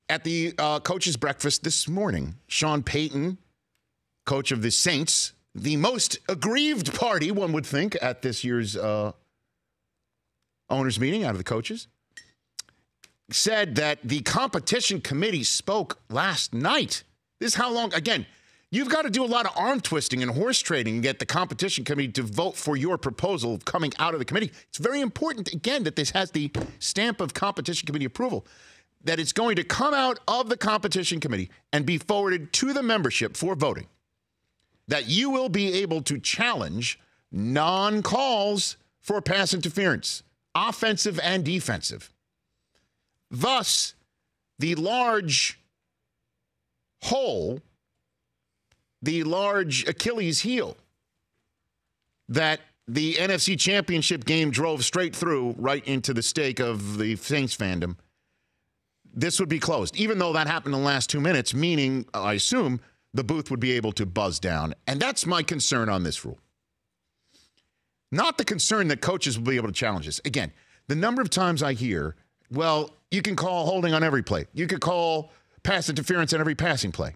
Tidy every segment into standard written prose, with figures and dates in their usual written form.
At the coach's breakfast this morning, Sean Payton, coach of the Saints, the most aggrieved party, one would think, at this year's owners meeting out of the coaches, said that the competition committee spoke last night. This is how long, again, you've got to do a lot of arm twisting and horse trading and get the competition committee to vote for your proposal coming out of the committee. It's very important, again, that this has the stamp of competition committee approval, that it's going to come out of the competition committee and be forwarded to the membership for voting, that you will be able to challenge non-calls for pass interference, offensive and defensive. Thus, the large hole, the large Achilles heel that the NFC Championship game drove straight through right into the stake of the Saints fandom, this would be closed, even though that happened in the last 2 minutes, meaning, I assume, the booth would be able to buzz down. And that's my concern on this rule. Not the concern that coaches will be able to challenge this. Again, the number of times I hear, well, you can call holding on every play. You could call pass interference on every passing play.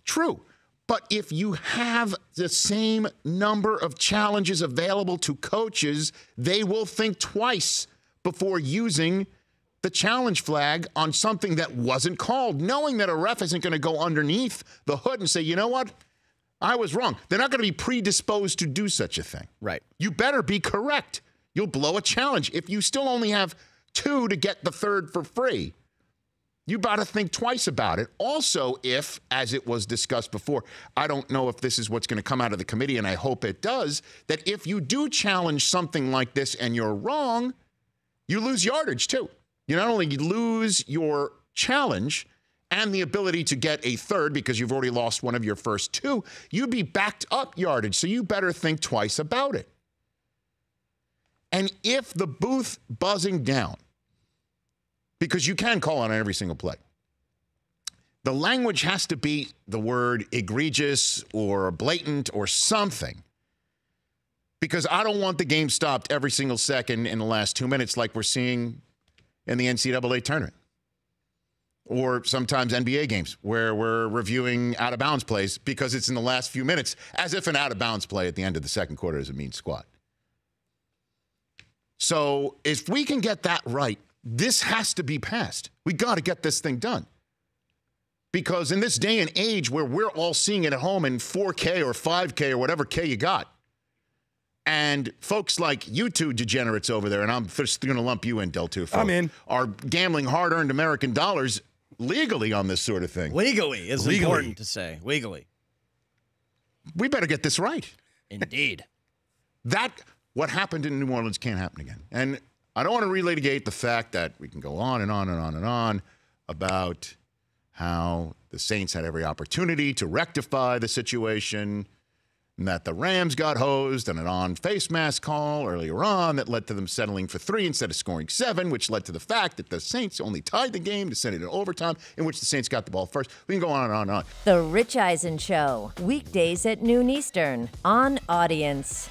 True. But if you have the same number of challenges available to coaches, they will think twice before using the challenge flag on something that wasn't called, knowing that a ref isn't going to go underneath the hood and say, you know what? I was wrong. They're not going to be predisposed to do such a thing. Right. You better be correct. You'll blow a challenge. If you still only have 2 to get the third for free, you got to think twice about it. Also, if, as it was discussed before, I don't know if this is what's going to come out of the committee, and I hope it does, that if you do challenge something like this and you're wrong, you lose yardage too. You not only lose your challenge and the ability to get a third because you've already lost one of your first 2, you'd be backed up yardage, so you better think twice about it. And if the booth buzzing down, because you can call on every single play, the language has to be the word egregious or blatant or something, because I don't want the game stopped every single second in the last 2 minutes like we're seeing in the NCAA tournament, or sometimes NBA games where we're reviewing out-of-bounds plays because it's in the last few minutes, as if an out-of-bounds play at the end of the second quarter doesn't mean squat. So if we can get that right, this has to be passed. We got to get this thing done. Because in this day and age where we're all seeing it at home in 4K or 5K or whatever K you got, and folks like you two degenerates over there, and I'm just going to lump you in, Del Tufo, I'm in, are gambling hard-earned American dollars legally on this sort of thing. Legally is important to say. Legally. We better get this right. Indeed. What happened in New Orleans can't happen again. And I don't want to relitigate the fact that we can go on and on and on and on about how the Saints had every opportunity to rectify the situation, and that the Rams got hosed on an on-face mask call earlier on that led to them settling for 3 instead of scoring 7, which led to the fact that the Saints only tied the game to send it in overtime, in which the Saints got the ball first. We can go on and on and on. The Rich Eisen Show, weekdays at noon Eastern on Audience.